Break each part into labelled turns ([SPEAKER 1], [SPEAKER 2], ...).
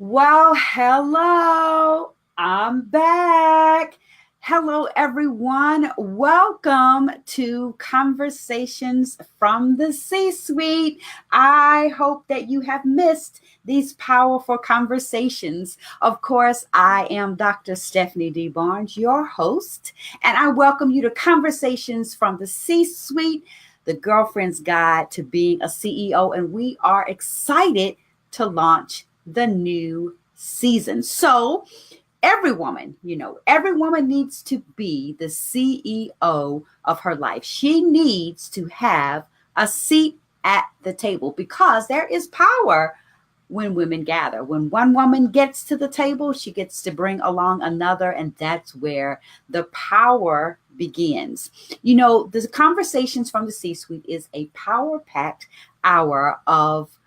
[SPEAKER 1] Well, hello. I'm back. Hello, everyone. Welcome to Conversations from the C-Suite. I hope that you have missed these powerful conversations. Of course, I am Dr. Stephanie D. Barnes, your host, and I welcome you to Conversations from the C-Suite, the girlfriend's guide to being a CEO. And we are excited to launch the new season. So, every woman needs to be the CEO of her life. She needs to have a seat at the table because there is power when women gather. When one woman gets to the table, she gets to bring along another, and that's where the power begins. The Conversations from the C Suite is a power packed hour of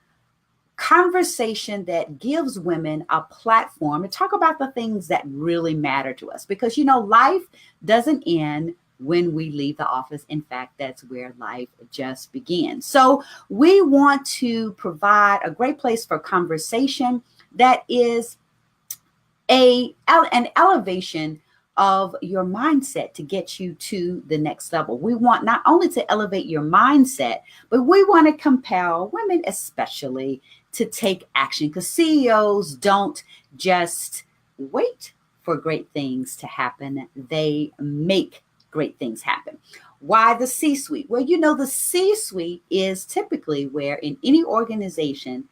[SPEAKER 1] conversation that gives women a platform to talk about the things that really matter to us. Because, life doesn't end when we leave the office. In fact, that's where life just begins. So we want to provide a great place for conversation that is an elevation of your mindset to get you to the next level. We want not only to elevate your mindset, but we want to compel women, especially, to take action, because CEOs don't just wait for great things to happen. They make great things happen. Why the C-suite? Well, the C-suite is typically where in any organization,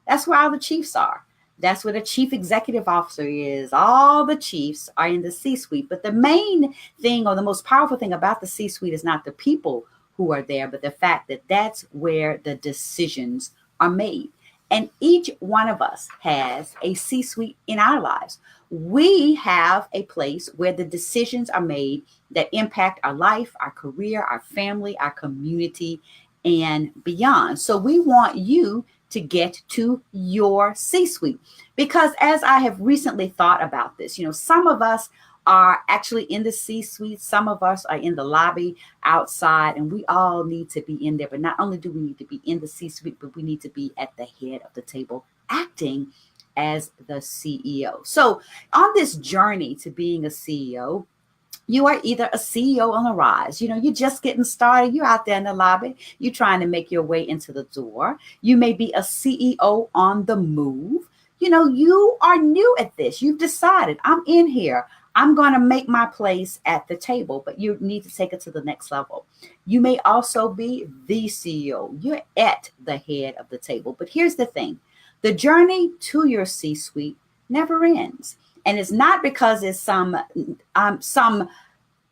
[SPEAKER 1] that's where all the chiefs are. That's where the chief executive officer is. All the chiefs are in the C-suite. But the main thing, or the most powerful thing about the C-suite, is not the people who are there, but the fact that that's where the decisions are made. And each one of us has a C-suite in our lives. We have a place where the decisions are made that impact our life, our career, our family, our community, and beyond. So we want you to get to your C-suite, because as I have recently thought about this, some of us are actually in the C-suite, some of us are in the lobby outside, and we all need to be in there. But not only do we need to be in the C-suite, but we need to be at the head of the table, acting as the CEO. So on this journey to being a CEO, you are either a CEO on the rise. You're just getting started. You're out there in the lobby. You're trying to make your way into the door. You may be a CEO on the move. You are new at this. You've decided, I'm in here. I'm going to make my place at the table, but you need to take it to the next level. You may also be the CEO. You're at the head of the table. But here's the thing. The journey to your C-suite never ends. And it's not because it's some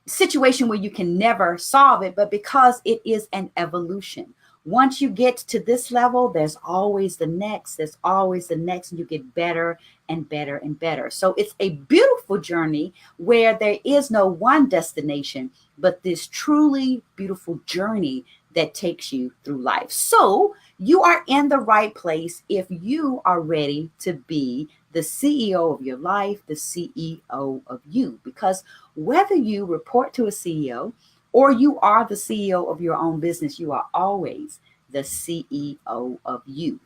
[SPEAKER 1] situation where you can never solve it, but because it is an evolution. Once you get to this level, there's always the next, and you get better and better and better. So it's a beautiful journey where there is no one destination, but this truly beautiful journey that takes you through life. So you are in the right place if you are ready to be the CEO of your life, the CEO of you. Because whether you report to a CEO or you are the CEO of your own business, you are always the CEO of you.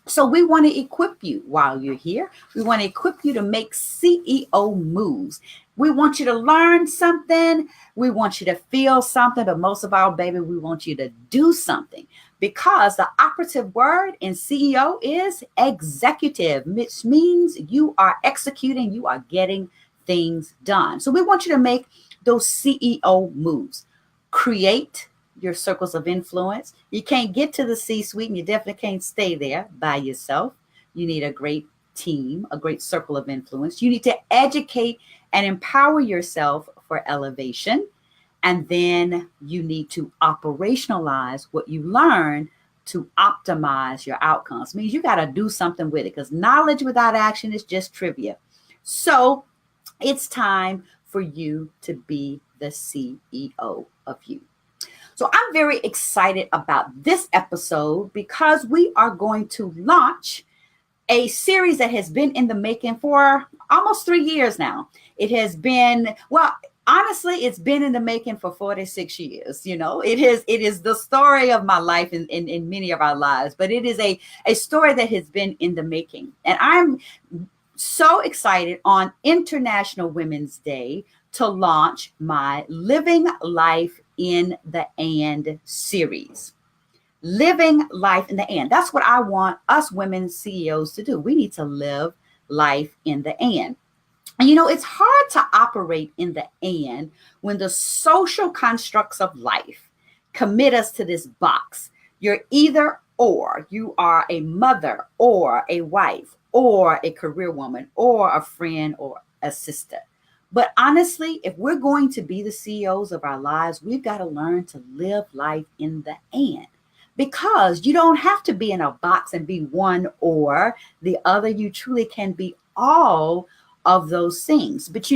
[SPEAKER 1] So we want to equip you while you're here. We want to equip you to make CEO moves. We want you to learn something. We want you to feel something. But most of all, baby, we want you to do something. Because the operative word in CEO is executive, which means you are executing, you are getting things done. So we want you to make those CEO moves. Create your circles of influence. You can't get to the C-suite, and you definitely can't stay there by yourself. You need a great team, a great circle of influence. You need to educate and empower yourself for elevation. And then you need to operationalize what you learn to optimize your outcomes. It means you got to do something with it, because knowledge without action is just trivia. So it's time for you to be the CEO of you. So I'm very excited about this episode because we are going to launch a series that has been in the making for almost 3 years now. It has been, well, Honestly, it's been in the making for 46 years. It is the story of my life in many of our lives, but it is a story that has been in the making. And I'm so excited on International Women's Day to launch my Living Life in the And series. Living life in the and. That's what I want us women CEOs to do. We need to live life in the and. And it's hard to operate in the and when the social constructs of life commit us to this box. You're either or. You are a mother or a wife or a career woman or a friend or a sister. But honestly, if we're going to be the CEOs of our lives, we've got to learn to live life in the and. Because you don't have to be in a box and be one or the other. You truly can be all of those things. But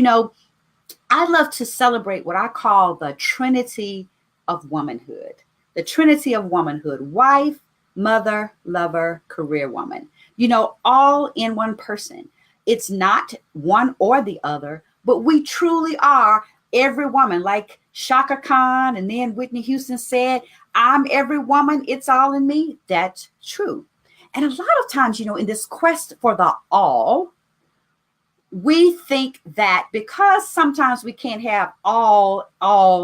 [SPEAKER 1] I love to celebrate what I call the Trinity of womanhood. The Trinity of womanhood: wife, mother, lover, career woman. All in one person. It's not one or the other, but we truly are every woman. Like Shaka Khan and then Whitney Houston said, I'm every woman, it's all in me. That's true. And a lot of times, in this quest for the all, we think that because sometimes we can't have all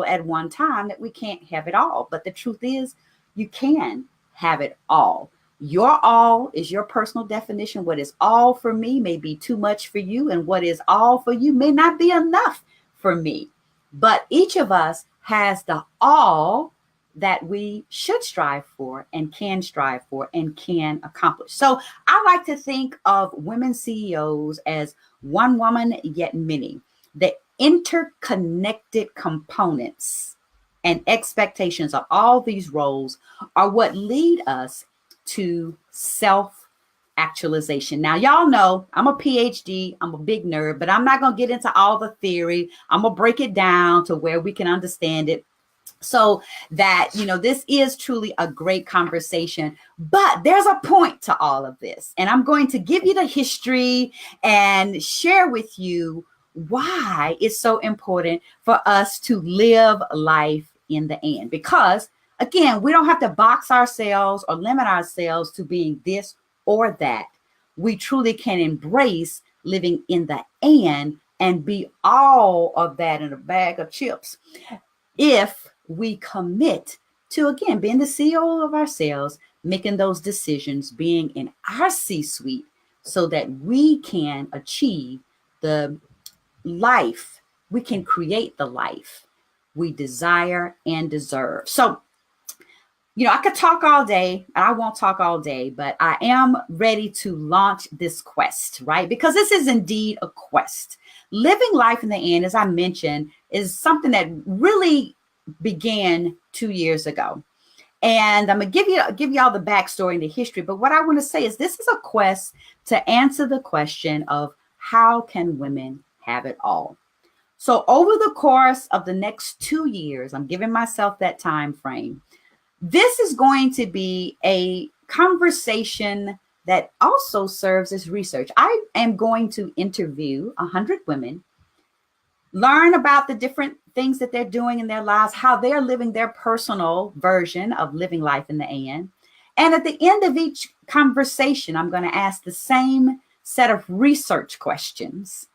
[SPEAKER 1] at one time, that we can't have it all. But the truth is, you can have it all. Your all is your personal definition. What is all for me may be too much for you, and what is all for you may not be enough for me. But each of us has the all that we should strive for and can strive for and can accomplish. So I like to think of women CEOs as one woman, yet many. The interconnected components and expectations of all these roles are what lead us to self actualization. Now, y'all know I'm a PhD, I'm a big nerd, but I'm not going to get into all the theory. I'm going to break it down to where we can understand it, so that this is truly a great conversation. But there's a point to all of this, and I'm going to give you the history and share with you why it's so important for us to live life in the end. Because again, we don't have to box ourselves or limit ourselves to being this or that. We truly can embrace living in the and be all of that in a bag of chips if we commit to, again, being the CEO of ourselves, making those decisions, being in our C-suite, so that we can achieve the life, we can create the life we desire and deserve. So, I could talk all day, and I won't talk all day, but I am ready to launch this quest, right? Because this is indeed a quest. Living life in the end, as I mentioned, is something that really began 2 years ago. And I'm gonna give you all the backstory and the history. But what I want to say is this is a quest to answer the question of how can women have it all? So over the course of the next 2 years, I'm giving myself that time frame. This is going to be a conversation that also serves as research. I am going to interview 100 women, learn about the different things that they're doing in their lives, how they're living their personal version of living life in the and. And at the end of each conversation, I'm going to ask the same set of research questions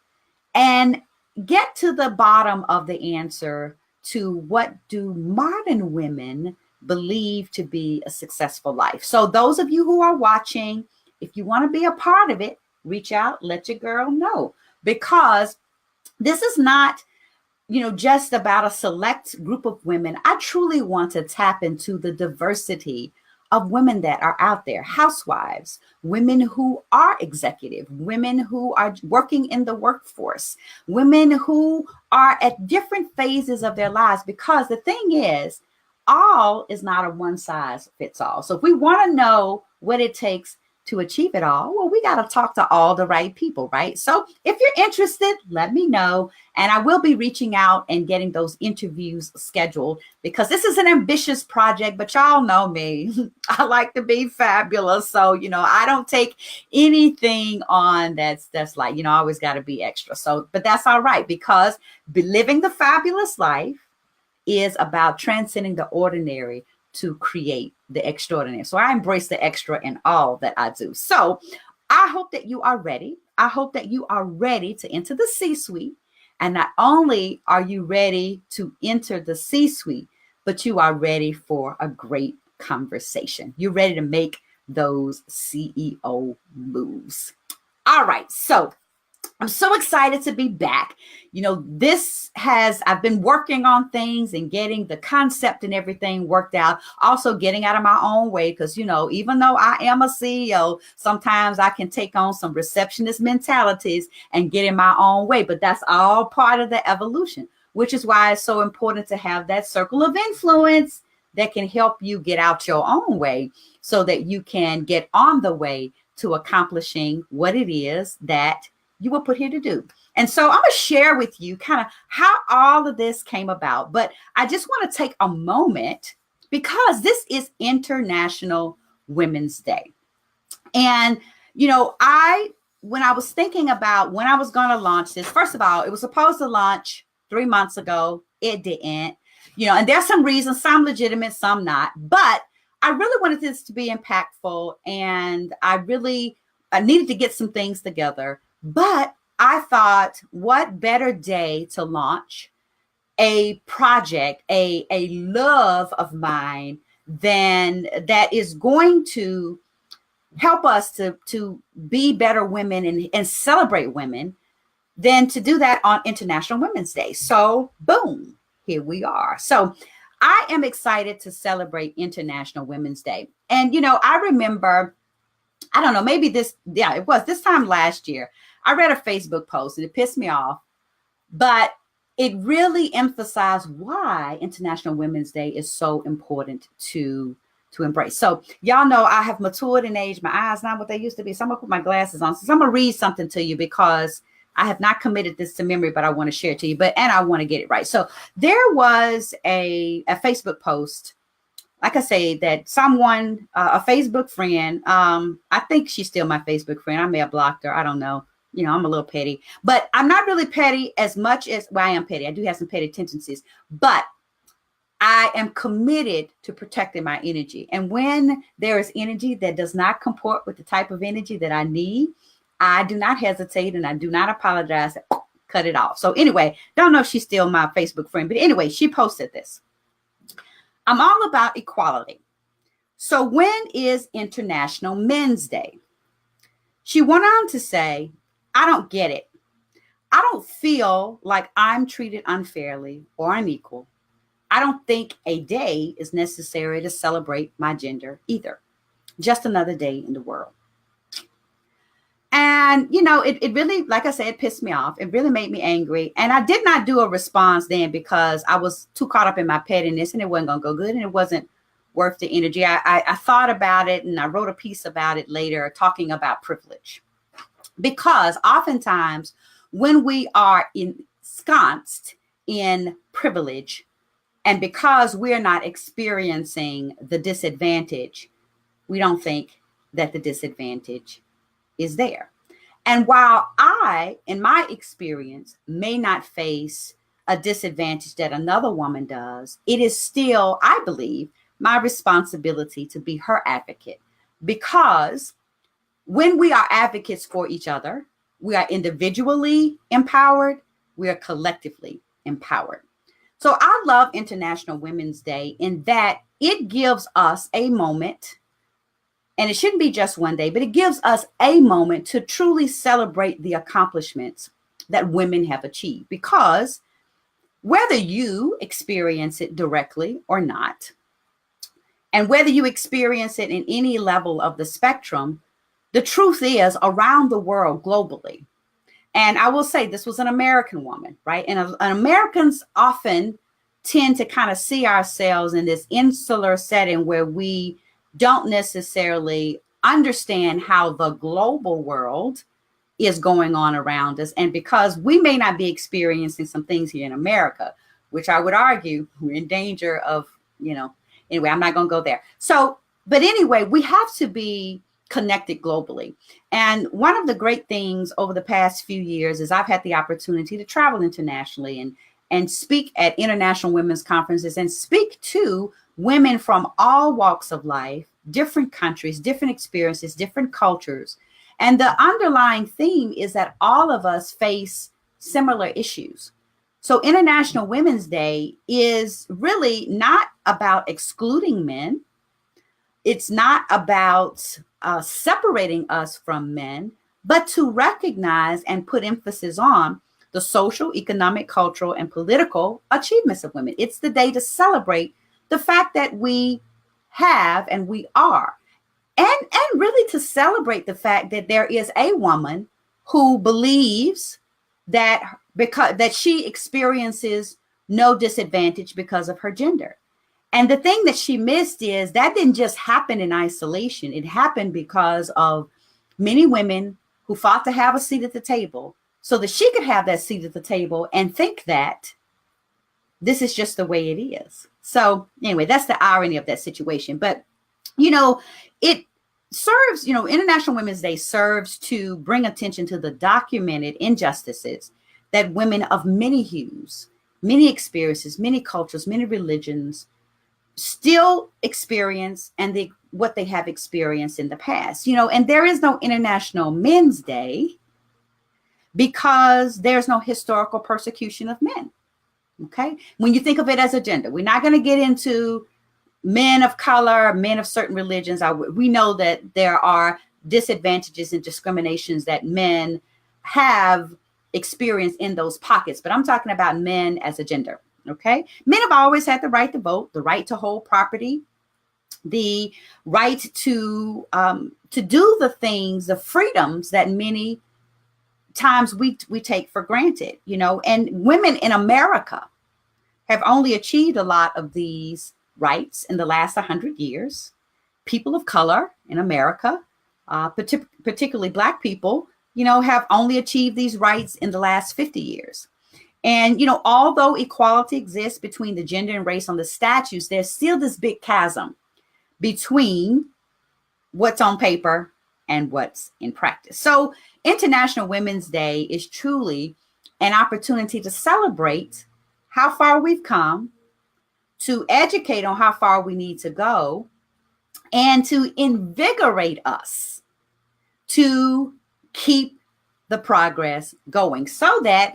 [SPEAKER 1] and get to the bottom of the answer to what do modern women believe to be a successful life. So those of you who are watching, if you want to be a part of it, reach out, let your girl know, because this is not, just about a select group of women. I truly want to tap into the diversity of women that are out there, housewives, women who are executive, women who are working in the workforce, women who are at different phases of their lives, because the thing is, all is not a one size fits all. So if we want to know what it takes to achieve it all? Well, we got to talk to all the right people, right? So if you're interested, let me know. And I will be reaching out and getting those interviews scheduled because this is an ambitious project, but y'all know me. I like to be fabulous. So, I don't take anything on that's like, I always got to be extra. So, but that's all right because living the fabulous life is about transcending the ordinary to create the extraordinary. So I embrace the extra in all that I do. So I hope that you are ready. I hope that you are ready to enter the C-suite. And not only are you ready to enter the C-suite, but you are ready for a great conversation. You're ready to make those CEO moves. All right. So I'm so excited to be back. I've been working on things and getting the concept and everything worked out. Also getting out of my own way because, even though I am a CEO, sometimes I can take on some receptionist mentalities and get in my own way. But that's all part of the evolution, which is why it's so important to have that circle of influence that can help you get out your own way so that you can get on the way to accomplishing what it is that you were put here to do. And so I'm going to share with you kind of how all of this came about. But I just want to take a moment because this is International Women's Day. And, when I was thinking about when I was going to launch this, first of all, it was supposed to launch 3 months ago. It didn't, and there's some reasons, some legitimate, some not. But I really wanted this to be impactful. And I needed to get some things together. But I thought, what better day to launch a project, a love of mine, than that is going to help us to be better women and celebrate women than to do that on International Women's Day. So, boom, here we are. So I am excited to celebrate International Women's Day. And, I remember, I don't know, maybe it was this time last year. I read a Facebook post and it pissed me off, but it really emphasized why International Women's Day is so important to embrace. So y'all know I have matured in age. My eyes not what they used to be. So I'm gonna put my glasses on. So I'm gonna read something to you because I have not committed this to memory, but I want to share it to you. And I want to get it right. So there was a Facebook post, like I say, that someone, a Facebook friend, I think she's still my Facebook friend. I may have blocked her. I don't know. I'm a little petty, but I'm not really petty as much as, well, I am petty. I do have some petty tendencies, but I am committed to protecting my energy. And when there is energy that does not comport with the type of energy that I need, I do not hesitate and I do not apologize. Cut it off. So anyway, don't know if she's still my Facebook friend, but anyway, she posted this. I'm all about equality. So when is International Men's Day? She went on to say, I don't get it. I don't feel like I'm treated unfairly or unequal. I don't think a day is necessary to celebrate my gender either. Just another day in the world. And, it really, like I said, it pissed me off. It really made me angry. And I did not do a response then because I was too caught up in my pettiness and it wasn't going to go good and it wasn't worth the energy. I thought about it and I wrote a piece about it later talking about privilege. Because oftentimes when we are ensconced in privilege and because we're not experiencing the disadvantage, we don't think that the disadvantage is there. And while I, in my experience, may not face a disadvantage that another woman does, it is still, I believe, my responsibility to be her advocate. Because when we are advocates for each other, we are individually empowered, we are collectively empowered. So I love International Women's Day in that it gives us a moment. And it shouldn't be just one day, but it gives us a moment to truly celebrate the accomplishments that women have achieved. Because whether you experience it directly or not, and whether you experience it in any level of the spectrum, the truth is around the world globally. And I will say this was an American woman, right? And Americans often tend to kind of see ourselves in this insular setting where we don't necessarily understand how the global world is going on around us. And because we may not be experiencing some things here in America, which I would argue we're in danger of, anyway, I'm not going to go there. So, but anyway, we have to be connected globally. And one of the great things over the past few years is I've had the opportunity to travel internationally and speak at international women's conferences and speak to women from all walks of life, different countries, different experiences, different cultures. And the underlying theme is that all of us face similar issues. So International Women's Day is really not about excluding men. It's not about separating us from men, but to recognize and put emphasis on the social, economic, cultural, and political achievements of women. It's the day to celebrate the fact that we have and we are. And really to celebrate the fact that there is a woman who believes that she experiences no disadvantage because of her gender. And the thing that she missed is that didn't just happen in isolation. It happened because of many women who fought to have a seat at the table so that she could have that seat at the table and think that this is just the way it is. So anyway, that's the irony of that situation. But, it serves, International Women's Day serves to bring attention to the documented injustices that women of many hues, many experiences, many cultures, many religions still experience and what they have experienced in the past. And there is no International Men's Day because there's no historical persecution of men. Okay. When you think of it as a gender, we're not going to get into men of color, men of certain religions. We know that there are disadvantages and discriminations that men have experienced in those pockets, but I'm talking about men as a gender. Okay. Men have always had the right to vote, the right to hold property, the right to do the things, the freedoms that many times we take for granted, and women in America have only achieved a lot of these rights in the last 100 years. People of color in America, particularly Black people, have only achieved these rights in the last 50 years. And, although equality exists between the gender and race on the statutes, there's still this big chasm between what's on paper and what's in practice. So International Women's Day is truly an opportunity to celebrate how far we've come, to educate on how far we need to go, and to invigorate us to keep the progress going so that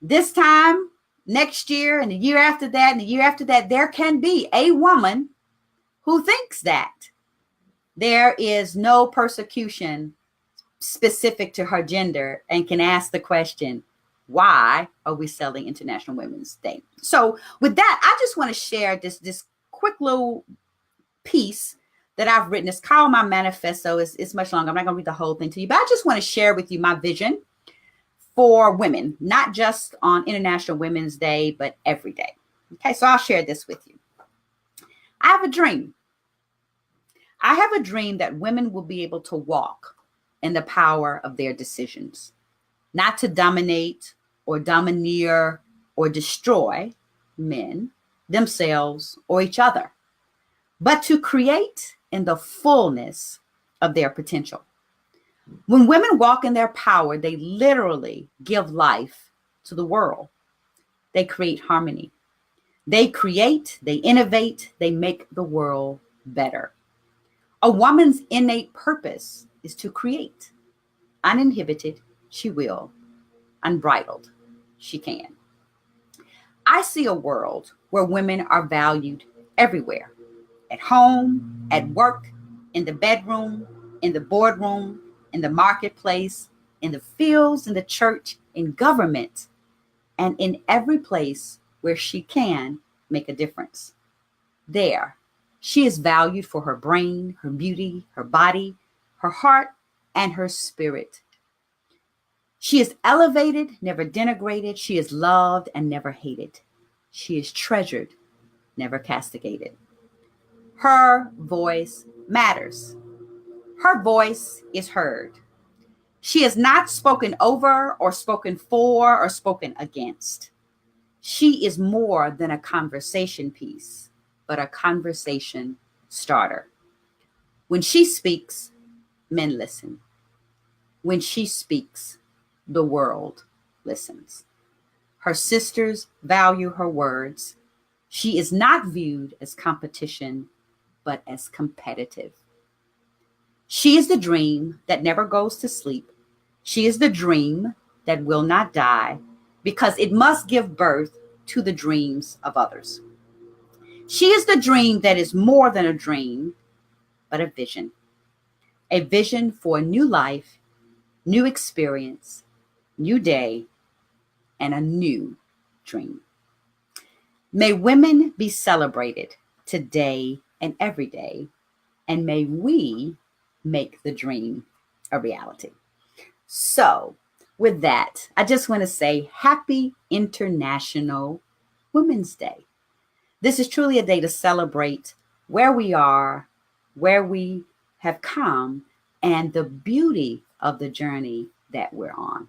[SPEAKER 1] this time next year and the year after that and the year after that, there can be a woman who thinks that there is no persecution specific to her gender and can ask the question, why are we celebrating International Women's Day? So with that, I just want to share this quick little piece that I've written. It's called my manifesto. It's much longer. I'm not going to read the whole thing to you, but I just want to share with you my vision for women, not just on International Women's Day, but every day. Okay, so I'll share this with you. I have a dream. I have a dream that women will be able to walk in the power of their decisions, not to dominate or domineer or destroy men, themselves, or each other, but to create in the fullness of their potential. When women walk in their power, they literally give life to the world. They create harmony. They create, they innovate, they make the world better. A woman's innate purpose is to create. Uninhibited, she will. Unbridled, she can. I see a world where women are valued everywhere. At home, at work, in the bedroom, in the boardroom, in the marketplace, in the fields, in the church, in government, and in every place where she can make a difference. There, she is valued for her brain, her beauty, her body, her heart, and her spirit. She is elevated, never denigrated. She is loved and never hated. She is treasured, never castigated. Her voice matters. Her voice is heard. She is not spoken over or spoken for or spoken against. She is more than a conversation piece, but a conversation starter. When she speaks, men listen. When she speaks, the world listens. Her sisters value her words. She is not viewed as competition, but as competitive. She is the dream that never goes to sleep. She is the dream that will not die because it must give birth to the dreams of others. She is the dream that is more than a dream, but a vision for a new life, new experience, new day, and a new dream. May women be celebrated today and every day, and may we make the dream a reality. So, with that, I just want to say happy International Women's Day. This is truly a day to celebrate where we are, where we have come, and the beauty of the journey that we're on.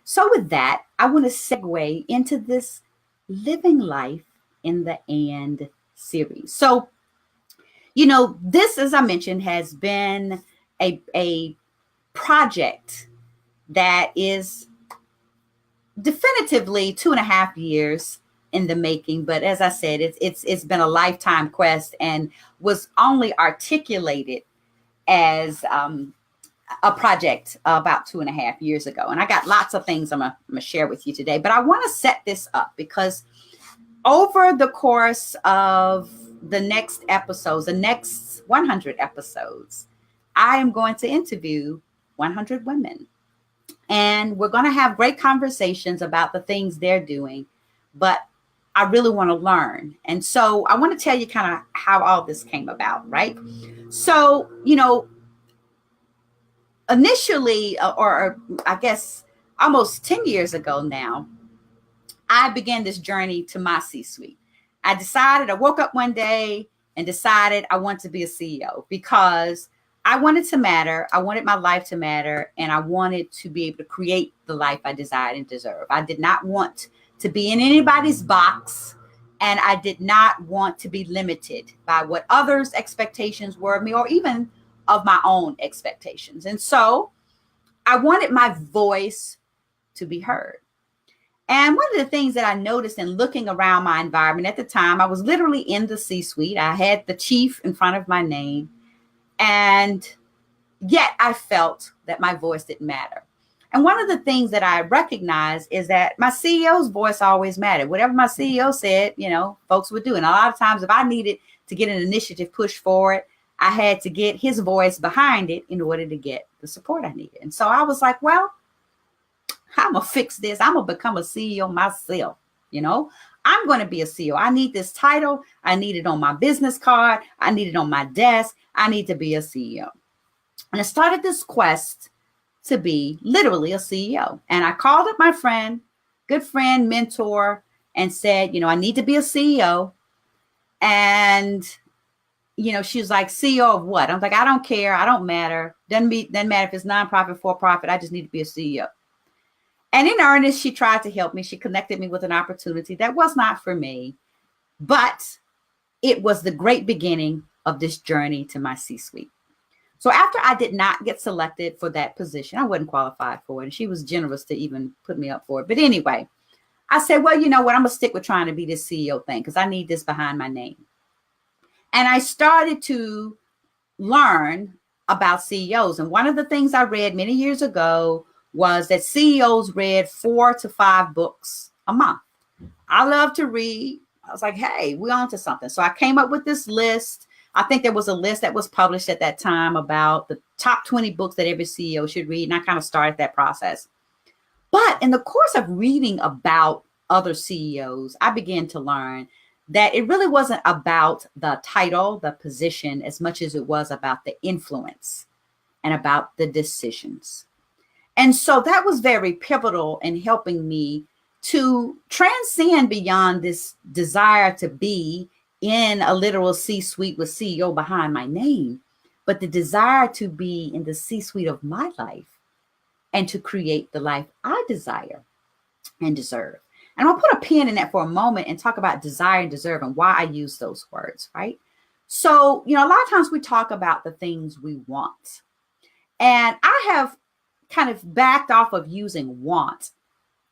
[SPEAKER 1] So, with that, I want to segue into this Living Life in the And series. So, this, as I mentioned, has been a project that is definitively 2.5 years in the making. But as I said, it's been a lifetime quest and was only articulated as a project about 2.5 years ago. And I got lots of things I'm gonna share with you today. But I want to set this up because over the course of the next episodes, the next 100 episodes, I am going to interview 100 women. And we're going to have great conversations about the things they're doing. But I really want to learn. And so I want to tell you kind of how all this came about, right? So, initially, or I guess almost 10 years ago now, I began this journey to my C-suite. I woke up one day and decided I want to be a CEO because I wanted to matter. I wanted my life to matter, and I wanted to be able to create the life I desired and deserve. I did not want to be in anybody's box, and I did not want to be limited by what others' expectations were of me or even of my own expectations. And so I wanted my voice to be heard. And one of the things that I noticed in looking around my environment at the time, I was literally in the C-suite. I had the chief in front of my name. And yet I felt that my voice didn't matter. And one of the things that I recognized is that my CEO's voice always mattered. Whatever my CEO said, folks would do. And a lot of times if I needed to get an initiative pushed forward, I had to get his voice behind it in order to get the support I needed. And so I was like, well, I'm going to fix this. I'm going to become a CEO myself. I'm going to be a CEO. I need this title. I need it on my business card. I need it on my desk. I need to be a CEO. And I started this quest to be literally a CEO. And I called up my friend, good friend, mentor, and said, I need to be a CEO. And, she was like, CEO of what? I'm like, I don't care. I don't matter. Doesn't matter if it's nonprofit, for profit. I just need to be a CEO. And in earnest, she tried to help me. She connected me with an opportunity that was not for me, but it was the great beginning of this journey to my C-suite. So after I did not get selected for that position, I wasn't qualified for it. And she was generous to even put me up for it. But anyway, I said, well, you know what? I'm going to stick with trying to be this CEO thing because I need this behind my name. And I started to learn about CEOs. And one of the things I read many years ago was that CEOs read 4 to 5 books a month. I love to read. I was like, hey, we're on to something. So I came up with this list. I think there was a list that was published at that time about the top 20 books that every CEO should read. And I kind of started that process. But in the course of reading about other CEOs, I began to learn that it really wasn't about the title, the position, as much as it was about the influence and about the decisions. And so that was very pivotal in helping me to transcend beyond this desire to be in a literal C-suite with CEO behind my name, but the desire to be in the C-suite of my life and to create the life I desire and deserve. And I'll put a pin in that for a moment and talk about desire and deserve and why I use those words, right? So, a lot of times we talk about the things we want. And I have kind of backed off of using want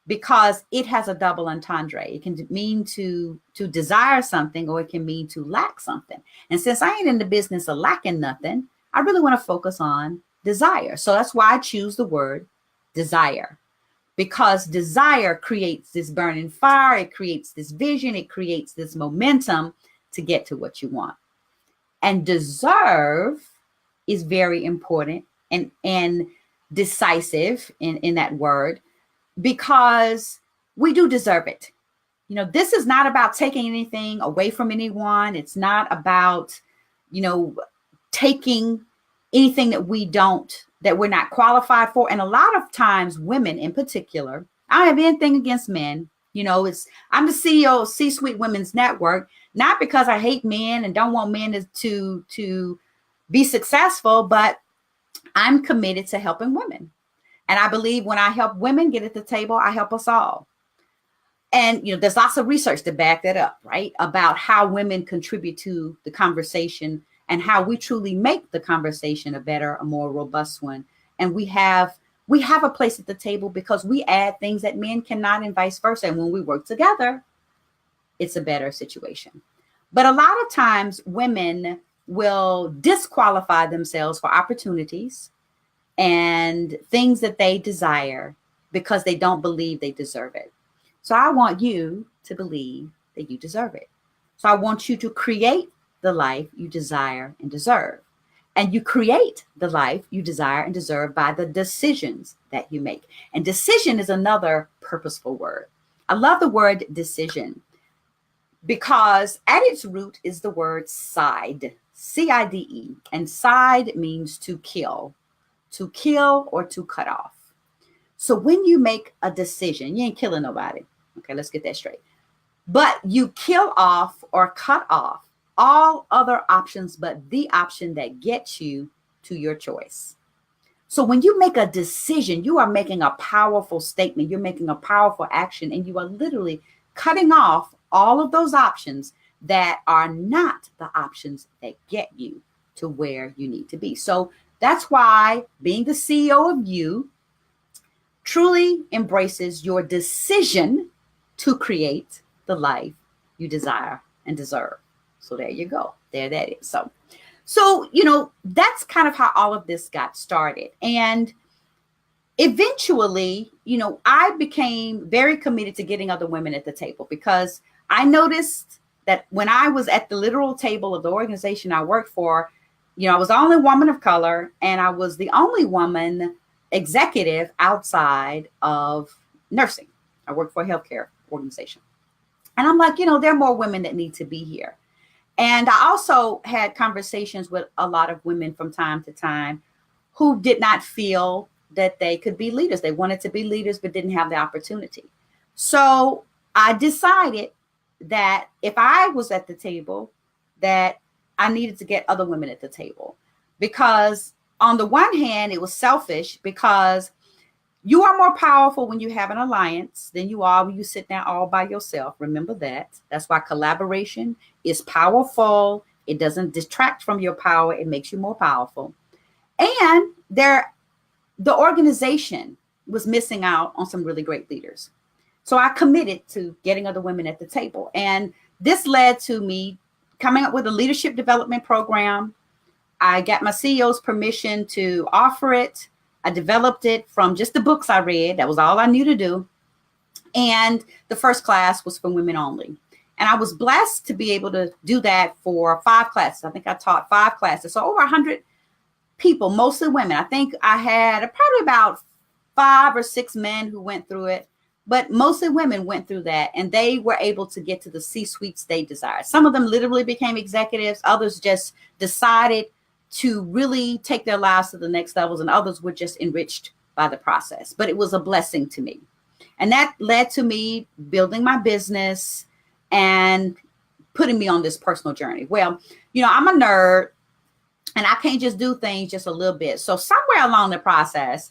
[SPEAKER 1] because it has a double entendre. It can mean to desire something, or it can mean to lack something. And since I ain't in the business of lacking nothing, I really want to focus on desire. So that's why I choose the word desire, because desire creates this burning fire. It creates this vision. It creates this momentum to get to what you want. And deserve is very important and decisive in that word, because we do deserve it. This is not about taking anything away from anyone. It's not about, taking anything that we're not qualified for. And a lot of times women in particular, I don't have anything against men. I'm the CEO of C-Suite Women's Network, not because I hate men and don't want men to be successful, but I'm committed to helping women. And I believe when I help women get at the table, I help us all. And, there's lots of research to back that up, right? About how women contribute to the conversation and how we truly make the conversation a better, a more robust one. And we have a place at the table because we add things that men cannot, and vice versa. And when we work together, it's a better situation. But a lot of times women will disqualify themselves for opportunities and things that they desire because they don't believe they deserve it. So I want you to believe that you deserve it. So I want you to create the life you desire and deserve. And you create the life you desire and deserve by the decisions that you make. And decision is another purposeful word. I love the word decision because at its root is the word side, C-I-D-E. And side means to kill or to cut off. So when you make a decision, you ain't killing nobody. Okay, let's get that straight. But you kill off or cut off all other options but the option that gets you to your choice. So when you make a decision, you are making a powerful statement. You're making a powerful action, and you are literally cutting off all of those options that are not the options that get you to where you need to be. So that's why being the CEO of you truly embraces your decision to create the life you desire and deserve. So there you go. There that is. So, that's kind of how all of this got started. And eventually, I became very committed to getting other women at the table because I noticed that when I was at the literal table of the organization I worked for, I was the only woman of color, and I was the only woman executive outside of nursing. I worked for a healthcare organization. And I'm like, there are more women that need to be here. And I also had conversations with a lot of women from time to time who did not feel that they could be leaders. They wanted to be leaders, but didn't have the opportunity. So I decided that if I was at the table, that I needed to get other women at the table, because on the one hand, it was selfish because you are more powerful when you have an alliance than you are when you sit down all by yourself. Remember that. That's why collaboration is powerful. It doesn't detract from your power. It makes you more powerful. And the organization was missing out on some really great leaders. So I committed to getting other women at the table. And this led to me coming up with a leadership development program. I got my CEO's permission to offer it. I developed it from just the books I read. That was all I knew to do. And the first class was for women only. And I was blessed to be able to do that for 5 classes. I think I taught 5 classes. So over 100 people, mostly women. I think I had probably about 5 or 6 men who went through it, but mostly women went through that, and they were able to get to the C-suites they desired. Some of them literally became executives. Others just decided to really take their lives to the next levels, and others were just enriched by the process. But it was a blessing to me. And that led to me building my business and putting me on this personal journey. Well, I'm a nerd, And I can't just do things just a little bit. So somewhere along the process,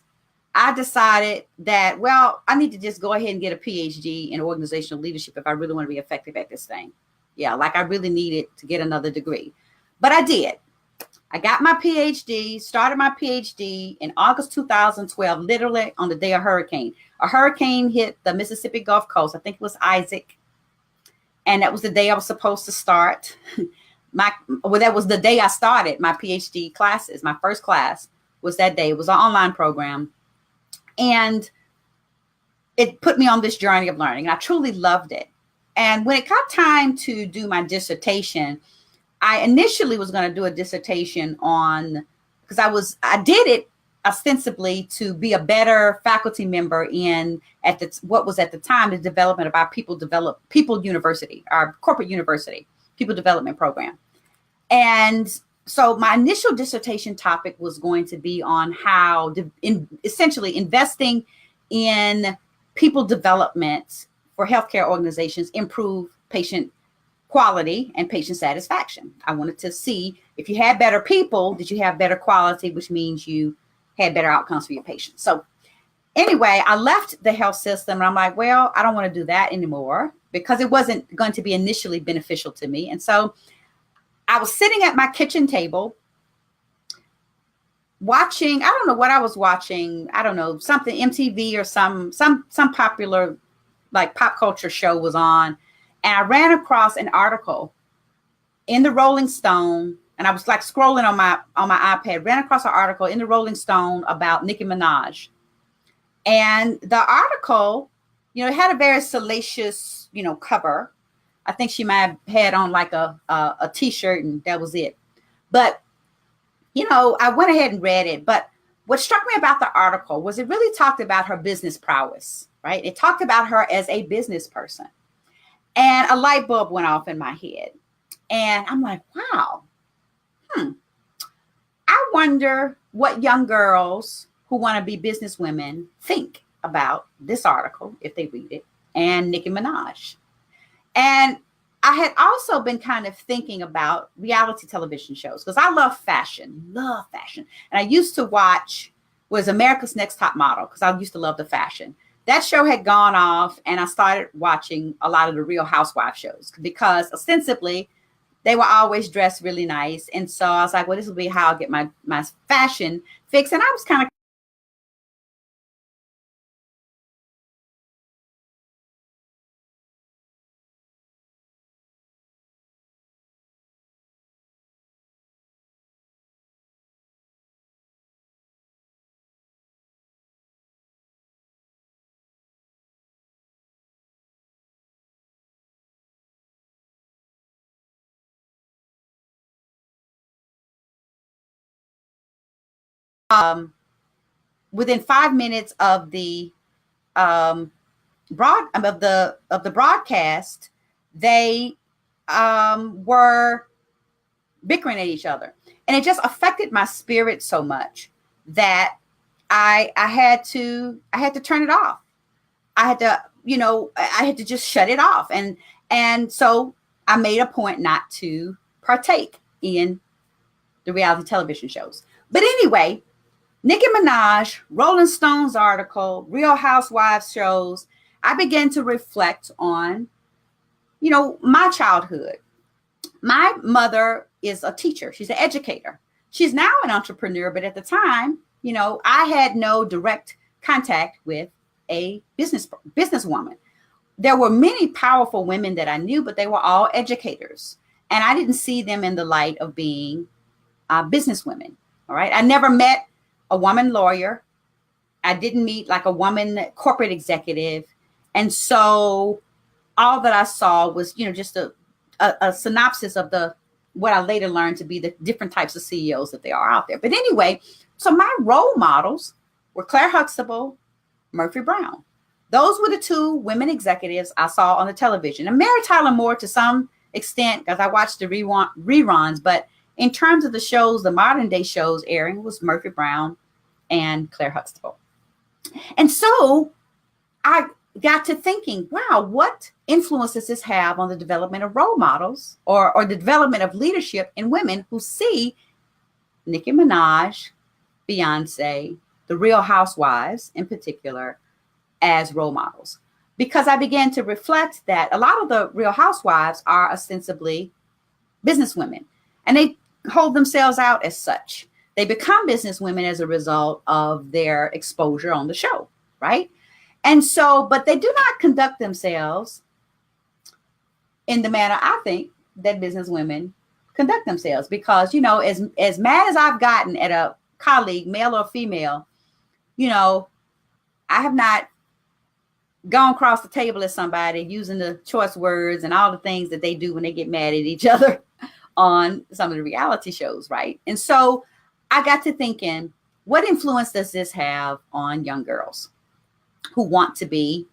[SPEAKER 1] I decided that, well, I need to just go ahead and get a PhD in organizational leadership if I really want to be effective at this thing. Yeah, like I really needed to get another degree. But I did. I got my PhD, started my PhD in August 2012, literally on the day of hurricane. A hurricane hit the Mississippi Gulf Coast. I think it was Isaac. And that was the day I was supposed to start. That was the day I started my PhD classes. My first class was that day. It was an online program. And it put me on this journey of learning. And I truly loved it. And when it got time to do my dissertation, I initially was going to do a dissertation on, because I did it ostensibly to be a better faculty member in what was at the time the development of our People University, our corporate university, people development program. And so my initial dissertation topic was going to be on how essentially investing in people development for healthcare organizations improve patient quality and patient satisfaction. I wanted to see if you had better people, did you have better quality, which means you had better outcomes for your patients. So anyway, I left the health system and I'm like, well, I don't want to do that anymore because it wasn't going to be initially beneficial to me. And so I was sitting at my kitchen table watching, I don't know what I was watching. I don't know, something MTV or some popular like pop culture show was on. And I ran across an article in the Rolling Stone, and I was like scrolling on my iPad, ran across an article in the Rolling Stone about Nicki Minaj. And the article, it had a very salacious, cover. I think she might have had on like a t-shirt and that was it. But, I went ahead and read it. But what struck me about the article was it really talked about her business prowess, right? It talked about her as a business person. And a light bulb went off in my head. And I'm like, wow, I wonder what young girls who want to be business women think about this article, if they read it, and Nicki Minaj. And I had also been kind of thinking about reality television shows because I love fashion. And I used to watch America's Next Top Model because I used to love the fashion. That show had gone off and I started watching a lot of the Real Housewives shows because ostensibly they were always dressed really nice. And so I was like, well, this will be how I'll get my fashion fix. And I was kind of within 5 minutes of the broadcast, they were bickering at each other. And it just affected my spirit so much that I had to turn it off. I had to, I had to just shut it off. And so I made a point not to partake in the reality television shows. But anyway, Nicki Minaj, Rolling Stone's article, Real Housewives shows, I began to reflect on, my childhood. My mother is a teacher. She's an educator. She's now an entrepreneur, but at the time, I had no direct contact with a businesswoman. There were many powerful women that I knew, but they were all educators. And I didn't see them in the light of being businesswomen. All right. I never met a woman lawyer. I didn't meet like a woman corporate executive. And so all that I saw was, just a synopsis of what I later learned to be the different types of CEOs that there are out there. But anyway, so my role models were Claire Huxtable, Murphy Brown. Those were the two women executives I saw on the television. And Mary Tyler Moore to some extent, because I watched the reruns, but in terms of the shows, the modern day shows airing was Murphy Brown and Claire Huxtable. And so I got to thinking, wow, what influence does this have on the development of role models or the development of leadership in women who see Nicki Minaj, Beyonce, the Real Housewives in particular, as role models. Because I began to reflect that a lot of the Real Housewives are ostensibly businesswomen, and they hold themselves out as such. They become businesswomen as a result of their exposure on the show, right? And so, but they do not conduct themselves in the manner I think that businesswomen conduct themselves. Because, as mad as I've gotten at a colleague, male or female, I have not gone across the table at somebody using the choice words and all the things that they do when they get mad at each other on some of the reality shows, right? And so I got to thinking, what influence does this have on young girls who want to be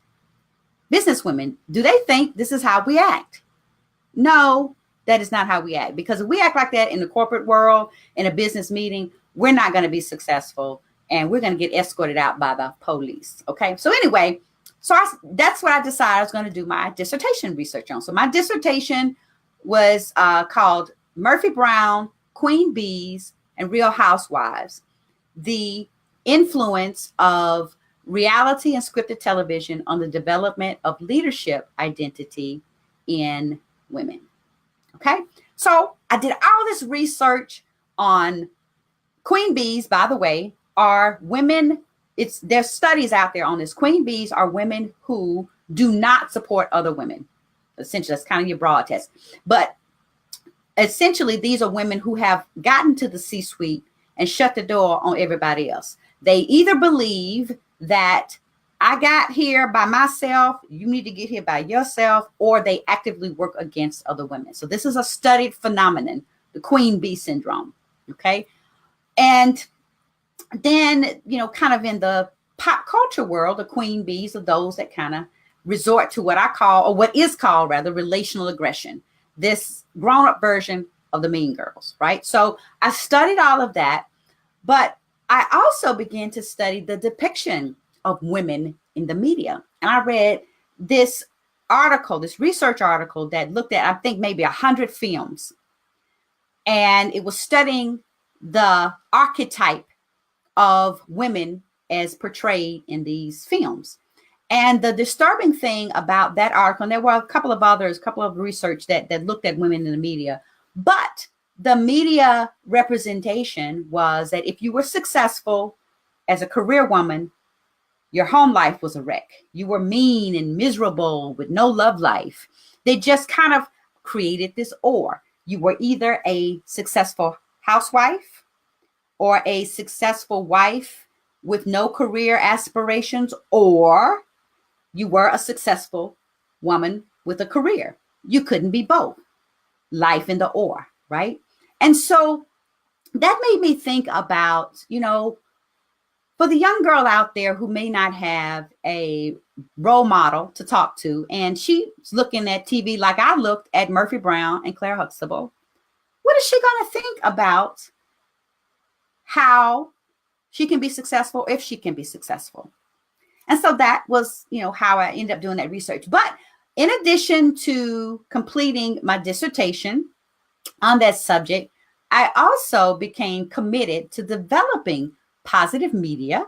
[SPEAKER 1] businesswomen? Do they think this is how we act? No, that is not how we act. Because if we act like that in the corporate world, in a business meeting, we're not going to be successful, and we're going to get escorted out by the police. Okay. So anyway, that's what I decided I was going to do my dissertation research on. So my dissertation was called Murphy Brown, Queen Bees, and Real Housewives: the influence of reality and scripted television on the development of leadership identity in women. Okay. So I did all this research on queen bees. By the way, are women. There's studies out there on this. Queen bees are women who do not support other women. Essentially, that's kind of your broad test. But essentially, these are women who have gotten to the C-suite and shut the door on everybody else. They either believe that I got here by myself, you need to get here by yourself, or they actively work against other women. So this is a studied phenomenon, the queen bee syndrome. Okay. And then, kind of in the pop culture world, the queen bees are those that kind of resort to what I call, or what is called rather, relational aggression, this grown-up version of the Mean Girls, right? So I studied all of that, but I also began to study the depiction of women in the media. And I read this article, this research article that looked at, I think, maybe 100 films. And it was studying the archetype of women as portrayed in these films. And the disturbing thing about that article, and there were a couple of others, a couple of research that looked at women in the media, but the media representation was that if you were successful as a career woman, your home life was a wreck. You were mean and miserable with no love life. They just kind of created this or. You were either a successful housewife or a successful wife with no career aspirations, or you were a successful woman with a career. You couldn't be both. Life in the or, right? And so that made me think about, for the young girl out there who may not have a role model to talk to, and she's looking at TV like I looked at Murphy Brown and Claire Huxtable, what is she going to think about how she can be successful, if she can be successful? And so that was, how I ended up doing that research. But in addition to completing my dissertation on that subject, I also became committed to developing positive media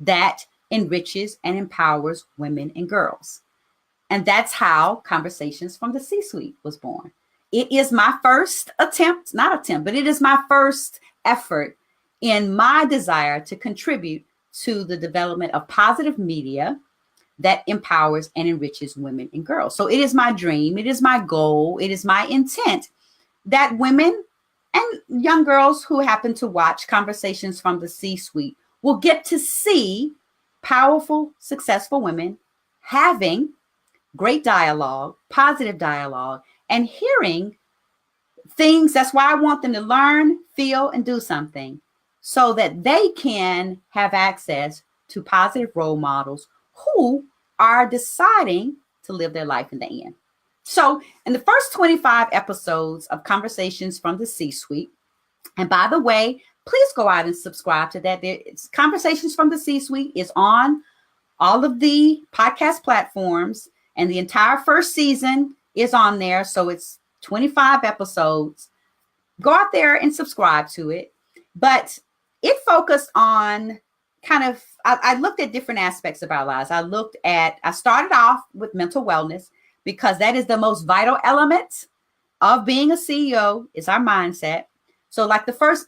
[SPEAKER 1] that enriches and empowers women and girls. And that's how Conversations from the C-Suite was born. It is my first but it is my first effort in my desire to contribute to the development of positive media that empowers and enriches women and girls. So it is my dream, it is my goal, it is my intent that women and young girls who happen to watch Conversations from the C-Suite will get to see powerful, successful women having great dialogue, positive dialogue, and hearing things. That's why I want them to learn, feel, and do something so that they can have access to positive role models who are deciding to live their life in the end. So in the first 25 episodes of Conversations from the C-Suite, and by the way, please go out and subscribe to that. Conversations from the C-Suite is on all of the podcast platforms, and the entire first season is on there. So it's 25 episodes. Go out there and subscribe to it. But it focused on kind of, I looked at different aspects of our lives. I started off with mental wellness because that is the most vital element of being a CEO is our mindset. So like the first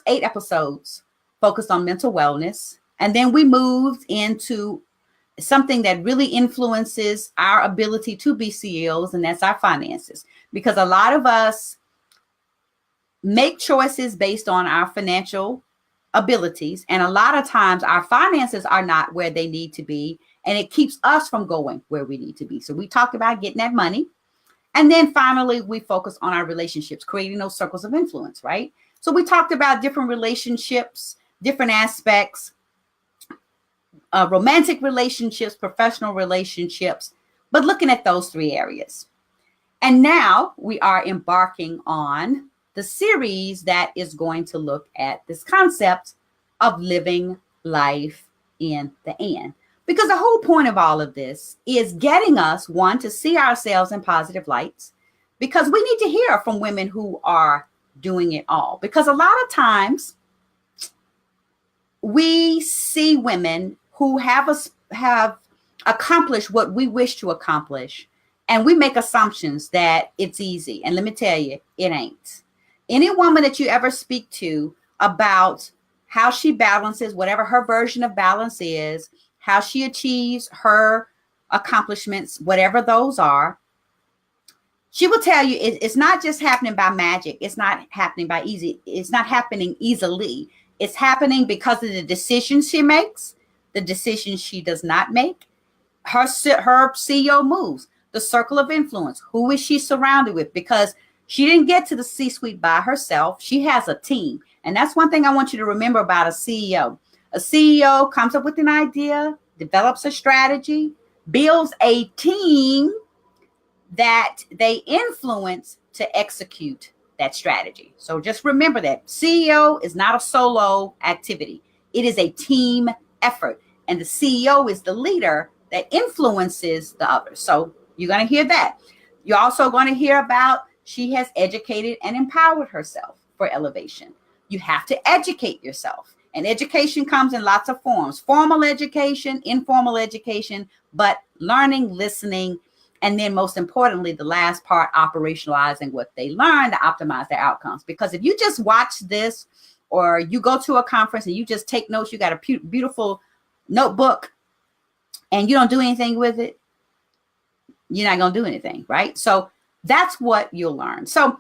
[SPEAKER 1] 8 episodes focused on mental wellness. And then we moved into something that really influences our ability to be CEOs, and that's our finances. Because a lot of us make choices based on our financial abilities. And a lot of times our finances are not where they need to be. And it keeps us from going where we need to be. So we talked about getting that money. And then finally, we focus on our relationships, creating those circles of influence, right? So we talked about different relationships, different aspects, romantic relationships, professional relationships, but looking at those 3 areas. And now we are embarking on the series that is going to look at this concept of living life in the end. Because the whole point of all of this is getting us, one, to see ourselves in positive lights, because we need to hear from women who are doing it all. Because a lot of times we see women who have accomplished what we wish to accomplish, and we make assumptions that it's easy. And let me tell you, it ain't. Any woman that you ever speak to about how she balances whatever her version of balance is, how she achieves her accomplishments, whatever those are, she will tell you it's not just happening by magic. It's not happening by easy. It's not happening easily. It's happening because of the decisions she makes, the decisions she does not make, her CEO moves, the circle of influence. Who is she surrounded with? Because she didn't get to the C-suite by herself. She has a team. And that's one thing I want you to remember about a CEO. A CEO comes up with an idea, develops a strategy, builds a team that they influence to execute that strategy. So just remember that CEO is not a solo activity. It is a team effort. And the CEO is the leader that influences the others. So you're going to hear that. You're also going to hear about she has educated and empowered herself for elevation. You have to educate yourself. And education comes in lots of forms: formal education, informal education, but learning, listening, and then most importantly, the last part, operationalizing what they learn to optimize their outcomes. Because if you just watch this, or you go to a conference and you just take notes, you got a beautiful notebook and you don't do anything with it, you're not going to do anything, right? So that's what you'll learn. So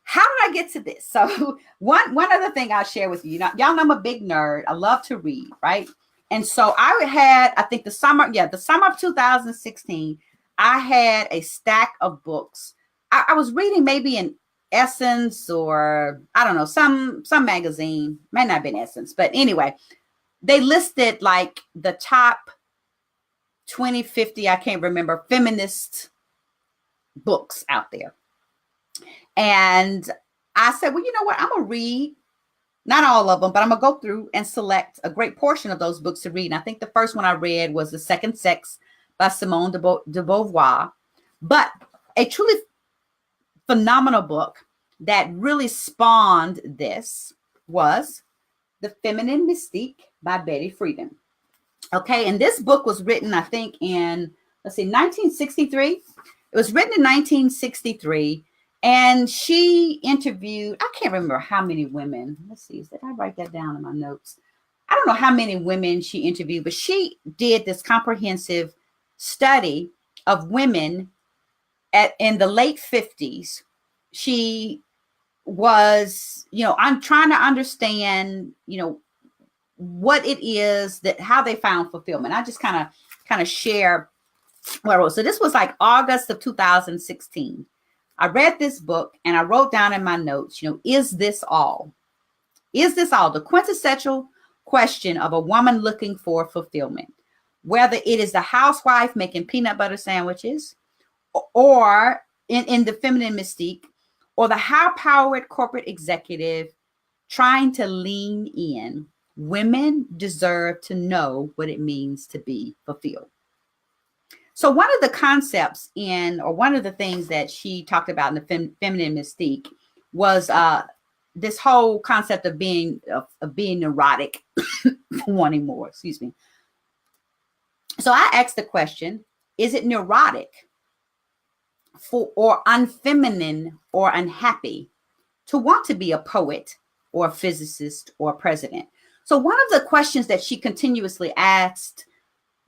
[SPEAKER 1] how did I get to this? So one other thing I'll share with you. Y'all know I'm a big nerd. I love to read, right? And so I think the summer of 2016, I had a stack of books. I was reading maybe in Essence, or I don't know, some magazine, may not have been Essence, but anyway, they listed like the top 2050, I can't remember, feminist books out there. And I said, well, you know what? I'm going to read, not all of them, but I'm going to go through and select a great portion of those books to read. And I think the first one I read was The Second Sex by Simone de Beauvoir. But a truly phenomenal book that really spawned this was The Feminine Mystique by Betty Friedan. Okay, and this book was written, I think, in, 1963. It was written in 1963. And she interviewed, I can't remember how many women. Let's see, did I write that down in my notes? I don't know how many women she interviewed, but she did this comprehensive study of women in the late 50s. She was, I'm trying to understand, what it is that, how they found fulfillment. I just kind of share what I wrote. So this was like August of 2016. I read this book and I wrote down in my notes, is this all? Is this all? The quintessential question of a woman looking for fulfillment, whether it is the housewife making peanut butter sandwiches, or in the feminine mystique, or the high-powered corporate executive trying to lean in. Women deserve to know what it means to be fulfilled. So one of the concepts one of the things that she talked about in the feminine mystique was this whole concept of being neurotic, wanting more, excuse me. So I asked the question, is it neurotic for or unfeminine or unhappy to want to be a poet or a physicist or a president? So one of the questions that she continuously asked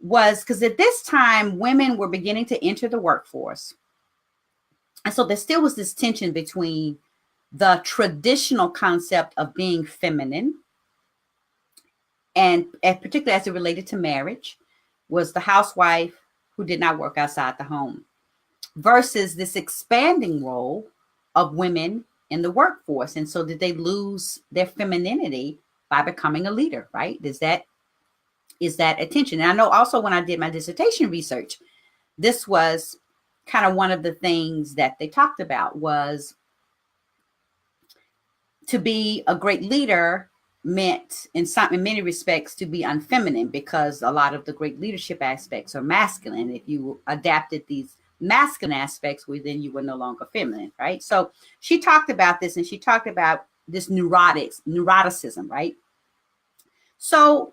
[SPEAKER 1] was, because at this time women were beginning to enter the workforce, and so there still was this tension between the traditional concept of being feminine, and particularly as it related to marriage, was the housewife who did not work outside the home, versus this expanding role of women in the workforce. And so did they lose their femininity by becoming a leader, right? Is that attention? And I know also when I did my dissertation research, this was kind of one of the things that they talked about, was to be a great leader meant in many respects to be unfeminine, because a lot of the great leadership aspects are masculine. If you adapted these masculine aspects, well, then you were no longer feminine, right? So she talked about this, and she talked about this neuroticism, right? So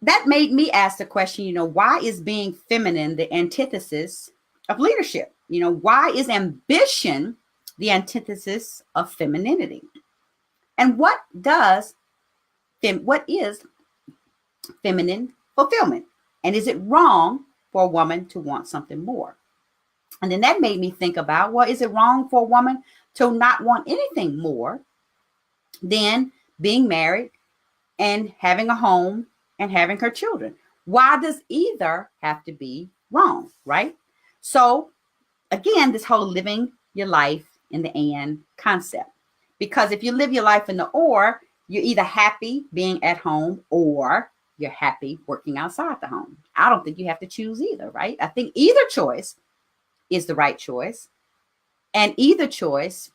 [SPEAKER 1] that made me ask the question, why is being feminine the antithesis of leadership? Why is ambition the antithesis of femininity? And what is feminine fulfillment? And is it wrong for a woman to want something more? And then that made me think about, well, is it wrong for a woman to not want anything more than being married and having a home and having her children? Why does either have to be wrong, right? So again, this whole living your life in the and concept. Because if you live your life in the or, you're either happy being at home or you're happy working outside the home. I don't think you have to choose either, right? I think either choice is the right choice. And either choice,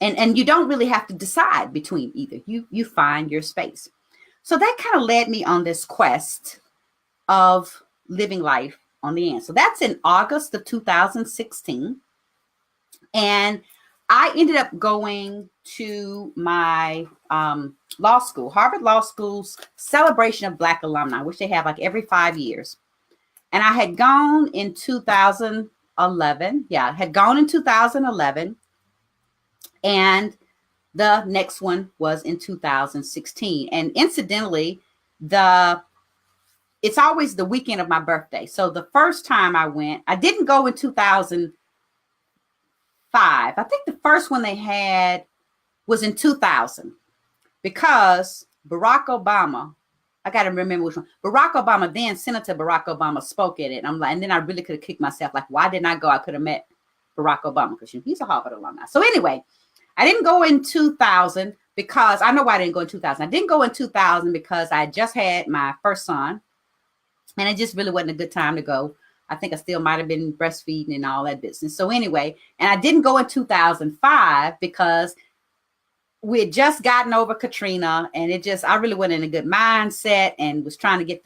[SPEAKER 1] and you don't really have to decide between either. You find your space. So that kind of led me on this quest of living life on the and. So that's in August of 2016. And I ended up going to my law school, Harvard Law School's celebration of Black alumni, which they have like every 5 years. And I had gone in 2011. Yeah, I had gone in 2011. And the next one was in 2016. And incidentally, it's always the weekend of my birthday. So the first time I went, I didn't go in 2005. I think the first one they had was in 2000, because Barack Obama, I got to remember which one. Barack Obama, then Senator Barack Obama, spoke at it. I'm like, and then I really could have kicked myself. Like, why didn't I go? I could have met Barack Obama, because he's a Harvard alumni. So anyway, I didn't go in 2000 because I know why I didn't go in 2000. I didn't go in 2000 because I just had my first son, and it just really wasn't a good time to go. I think I still might have been breastfeeding and all that business. So anyway, and I didn't go in 2005 because we had just gotten over Katrina, and I really wasn't in a good mindset and was trying to get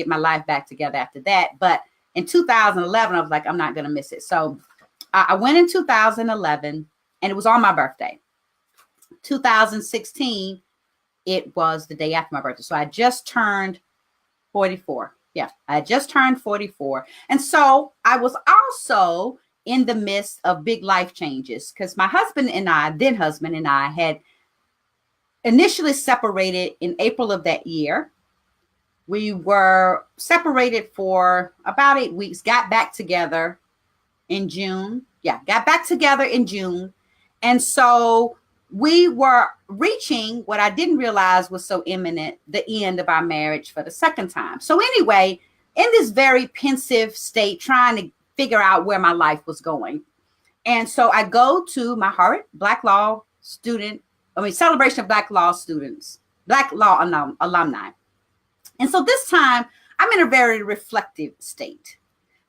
[SPEAKER 1] my life back together after that. But in 2011, I was like, I'm not going to miss it. So I went in 2011, and it was on my birthday. 2016, it was the day after my birthday. So I just turned 44. Yeah, I just turned 44. And so I was also in the midst of big life changes, because my then husband and I had initially separated in April of that year. We were separated for about 8 weeks, got back together in June. Yeah, got back together in June. And so we were reaching what I didn't realize was so imminent, the end of our marriage for the second time. So anyway, in this very pensive state, trying to figure out where my life was going. And so I go to my Harvard celebration of Black law students, Black law alumni. And so this time I'm in a very reflective state.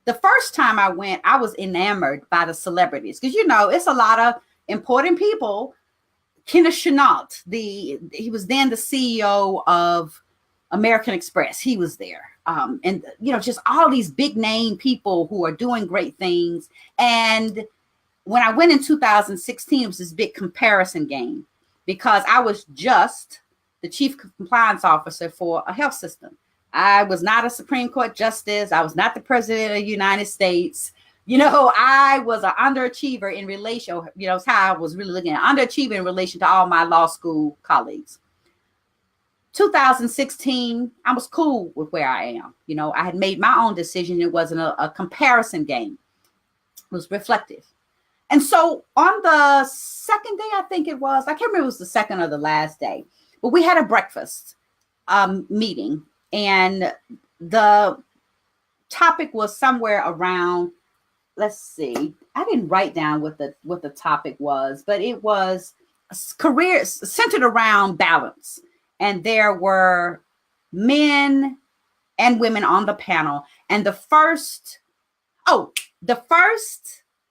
[SPEAKER 1] The first time I went, I was enamored by the celebrities, because, it's a lot of important people. Kenneth Chenault, he was then the CEO of American Express. He was there. And just all these big name people who are doing great things. And when I went in 2016, it was this big comparison game because I was just the chief compliance officer for a health system. I was not a Supreme Court justice. I was not the president of the United States. I was an underachiever in relation, it's how I was really looking at underachiever in relation to all my law school colleagues. 2016, I was cool with where I am. I had made my own decision. It wasn't a comparison game. It was reflective. And so on the second day, I think it was, I can't remember if it was the second or the last day, but we had a breakfast meeting, and the topic was somewhere around, let's see, I didn't write down what the topic was, but it was careers centered around balance. And there were men and women on the panel. And the first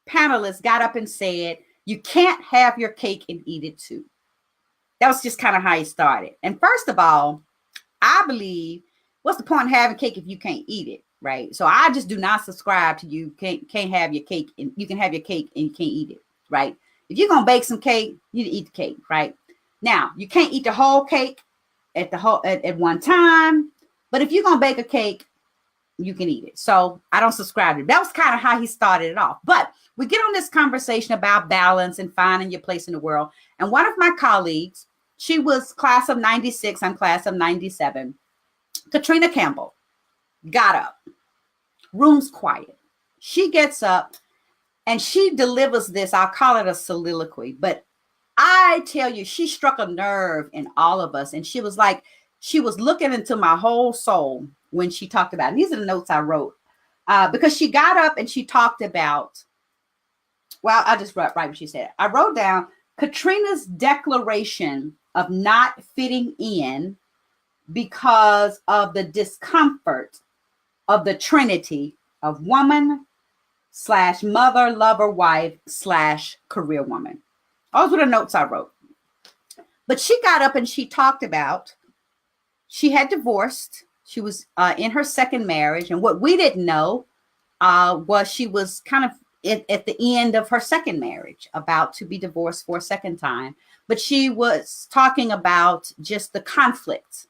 [SPEAKER 1] panelist got up and said, you can't have your cake and eat it too. That was just kind of how he started. And first of all, I believe, what's the point of having cake if you can't eat it, right? So I just do not subscribe to you can't have your cake, and you can have your cake and you can't eat it, right? If you're gonna bake some cake, you need to eat the cake, right? Now, you can't eat the whole cake at one time, but if you're gonna bake a cake, you can eat it. So I don't subscribe to it. That was kind of how he started it off. But we get on this conversation about balance and finding your place in the world. And one of my colleagues, she was class of 96, I'm class of 97, Katrina Campbell, got up. Room's quiet. She gets up and she delivers this, I'll call it a soliloquy, but I tell you, she struck a nerve in all of us. And she was like, she was looking into my whole soul when she talked about it. These are the notes I wrote because she got up and she talked about, well, I just wrote right what she said. I wrote down Katrina's declaration of not fitting in because of the discomfort of the trinity of woman / mother, lover, wife / career woman. Those were the notes I wrote. But she got up and she talked about, she had divorced. She was in her second marriage. And what we didn't know was she was kind of at the end of her second marriage, about to be divorced for a second time. But she was talking about just the conflict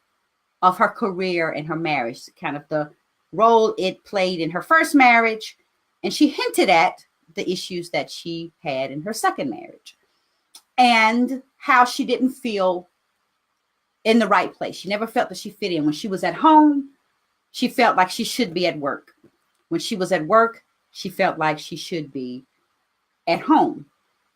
[SPEAKER 1] of her career and her marriage, kind of the role it played in her first marriage. And she hinted at the issues that she had in her second marriage and how she didn't feel in the right place. She never felt that she fit in. When she was at home, she felt like she should be at work. When she was at work, she felt like she should be at home.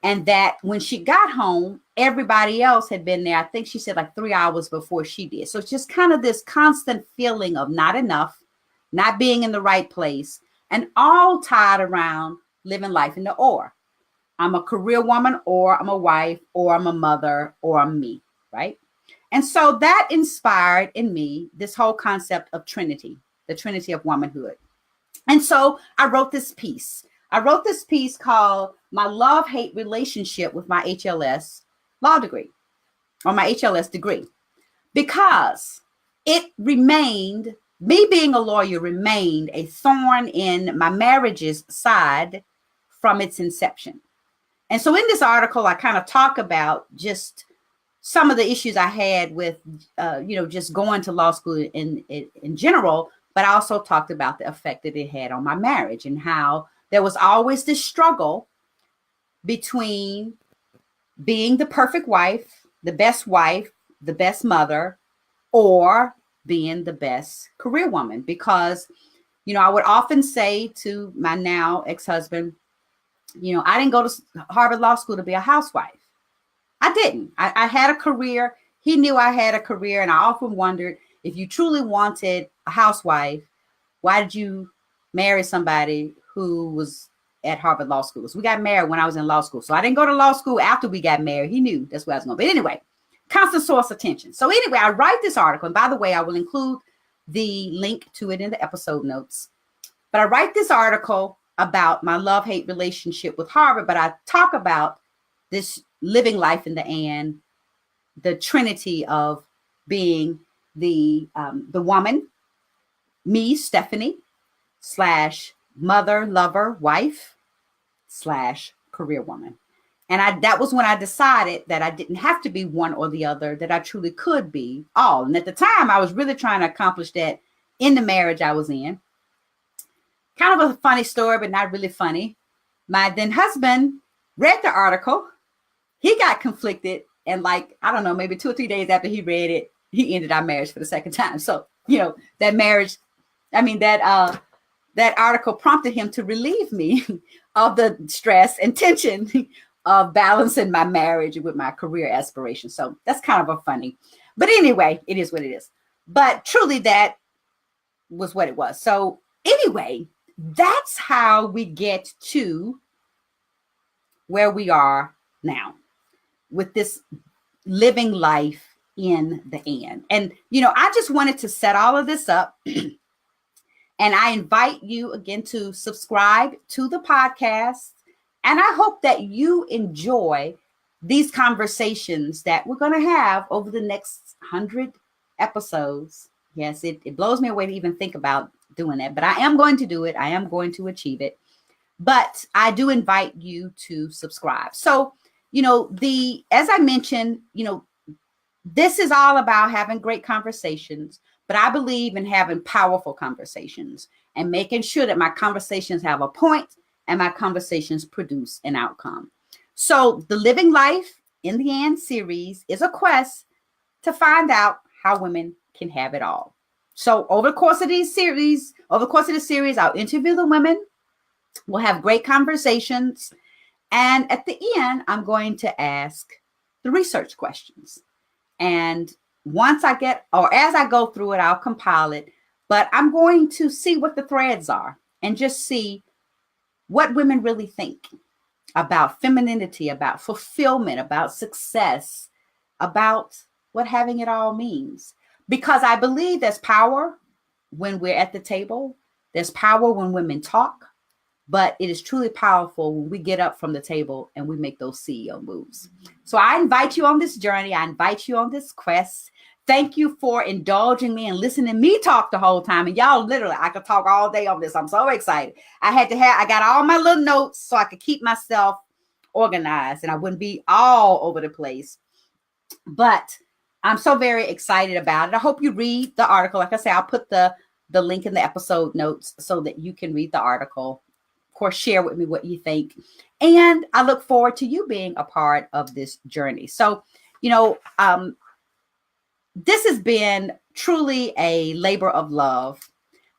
[SPEAKER 1] And that when she got home, everybody else had been there. I think she said like 3 hours before she did. So it's just kind of this constant feeling of not enough, not being in the right place, and all tied around living life in the or. I'm a career woman, or I'm a wife, or I'm a mother, or I'm me, right? And so that inspired in me this whole concept of Trinity, the Trinity of womanhood. And so I wrote this piece. I wrote this piece called My Love-Hate Relationship with My HLS Law Degree, or my HLS degree, because it remained, me being a lawyer remained a thorn in my marriage's side from its inception. And so in this article, I kind of talk about just some of the issues I had with, just going to law school in general, but I also talked about the effect that it had on my marriage and how there was always this struggle between being the perfect wife, the best mother, or being the best career woman. Because, I would often say to my now ex-husband, I didn't go to Harvard Law School to be a housewife. I didn't. I had a career. He knew I had a career. And I often wondered, if you truly wanted a housewife, why did you marry somebody who was at Harvard Law School? So we got married when I was in law school. So I didn't go to law school after we got married. He knew that's where I was going. But anyway, constant source of tension. So anyway, I write this article. And by the way, I will include the link to it in the episode notes. But I write this article about my love-hate relationship with Harvard, but I talk about this living life in the trinity of being the woman, me, Stephanie, / mother, lover, wife / career woman. And that was when I decided that I didn't have to be one or the other, that I truly could be all. And at the time, I was really trying to accomplish that in the marriage I was in. Kind of a funny story, but not really funny. My then husband read the article. He got conflicted. And like, I don't know, maybe 2 or 3 days after he read it, he ended our marriage for the second time. So, that marriage, that article prompted him to relieve me of the stress and tension of balancing my marriage with my career aspirations. So that's kind of a funny, but anyway, it is what it is. But truly that was what it was. So anyway, that's how we get to where we are now with this living life in the end. And, I just wanted to set all of this up. And I invite you again to subscribe to the podcast. And I hope that you enjoy these conversations that we're going to have over the next 100 episodes. Yes, it blows me away to even think about doing that, but I am going to do it. I am going to achieve it. But I do invite you to subscribe. So, as I mentioned, this is all about having great conversations, but I believe in having powerful conversations and making sure that my conversations have a point and my conversations produce an outcome. So the Living Life in the End series is a quest to find out how women can have it all. So over the course of this series, I'll interview the women. We'll have great conversations. And at the end, I'm going to ask the research questions. And as I go through it, I'll compile it. But I'm going to see what the threads are and just see what women really think about femininity, about fulfillment, about success, about what having it all means. Because I believe there's power when we're at the table. There's power when women talk. But it is truly powerful when we get up from the table and we make those CEO moves. So I invite you on this journey. I invite you on this quest. Thank you for indulging me and listening to me talk the whole time. And y'all, literally, I could talk all day on this. I'm so excited. I got all my little notes so I could keep myself organized and I wouldn't be all over the place. But I'm so very excited about it. I hope you read the article. Like I say, I'll put the link in the episode notes so that you can read the article. Of course, share with me what you think. And I look forward to you being a part of this journey. So, this has been truly a labor of love.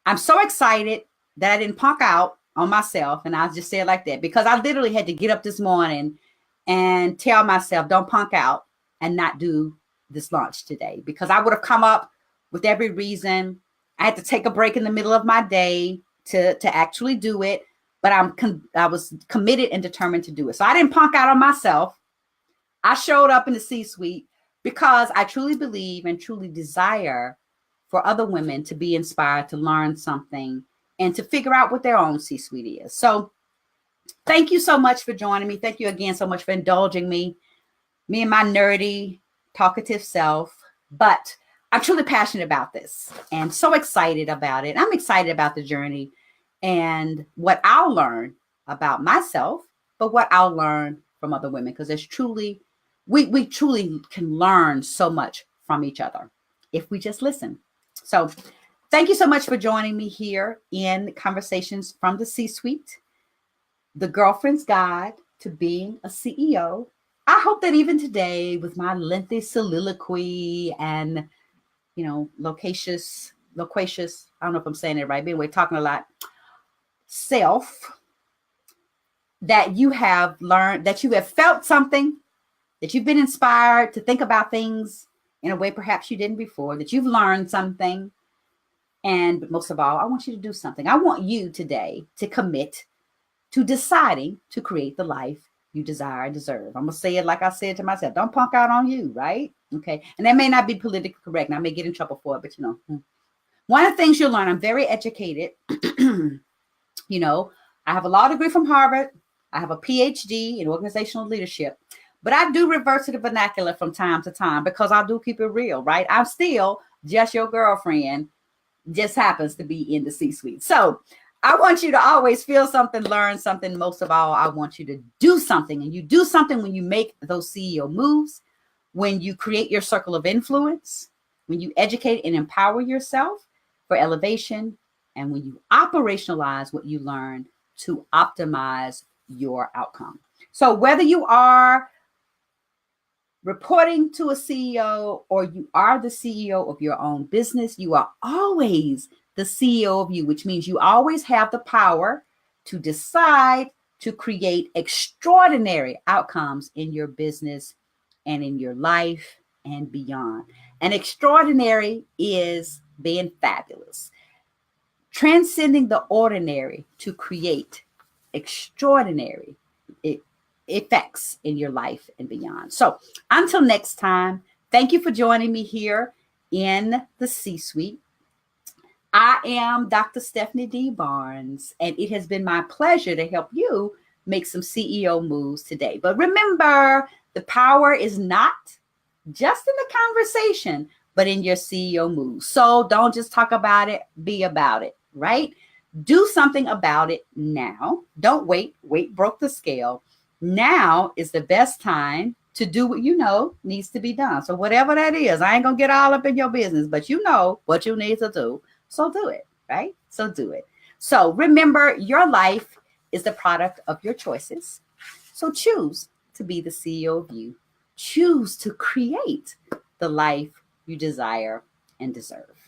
[SPEAKER 1] I'm so excited that I didn't punk out on myself. And I'll just say it like that, because I literally had to get up this morning and tell myself, don't punk out and not do this launch today, because I would have come up with every reason. I had to take a break in the middle of my day to actually do it. But I was committed and determined to do it. So I didn't punk out on myself. I showed up in the C-suite because I truly believe and truly desire for other women to be inspired, to learn something, and to figure out what their own C-suite is. So thank you so much for joining me. Thank you again so much for indulging me and my nerdy, talkative self. But I'm truly passionate about this and so excited about it. I'm excited about the journey and what I'll learn about myself, but what I'll learn from other women, because there's truly, we truly can learn so much from each other if we just listen. So thank you so much for joining me here in Conversations from the C-Suite, the Girlfriend's Guide to Being a CEO. I hope that even today, with my lengthy soliloquy and, loquacious, I don't know if I'm saying it right, but anyway, talking a lot, self, that you have learned, that you have felt something, that you've been inspired to think about things in a way perhaps you didn't before, that you've learned something. And most of all, I want you to do something. I want you today to commit to deciding to create the life you desire and deserve. I'm going to say it like I said to myself. Don't punk out on you, right? Okay. And that may not be politically correct, and I may get in trouble for it, but one of the things you'll learn, I'm very educated. I have a law degree from Harvard. I have a PhD in organizational leadership, but I do revert to the vernacular from time to time because I do keep it real, right? I'm still just your girlfriend, just happens to be in the C-suite. So I want you to always feel something, learn something. Most of all, I want you to do something. And you do something when you make those CEO moves, when you create your circle of influence, when you educate and empower yourself for elevation, and when you operationalize what you learn to optimize your outcome. So whether you are reporting to a CEO or you are the CEO of your own business, you are always the CEO of you, which means you always have the power to decide to create extraordinary outcomes in your business and in your life and beyond. And extraordinary is being fabulous, transcending the ordinary to create extraordinary effects in your life and beyond. So until next time, thank you for joining me here in the C-Suite. I am Dr. Stephanie D. Barnes, and it has been my pleasure to help you make some CEO moves today. But remember, the power is not just in the conversation, but in your CEO moves. So don't just talk about it, be about it, right? Do something about it now. Don't wait. Wait broke the scale. Now is the best time to do what you know needs to be done. So whatever that is, I ain't going to get all up in your business, but you know what you need to do. So do it, right? So do it. So remember, your life is the product of your choices. So choose to be the CEO of you. Choose to create the life you desire and deserve.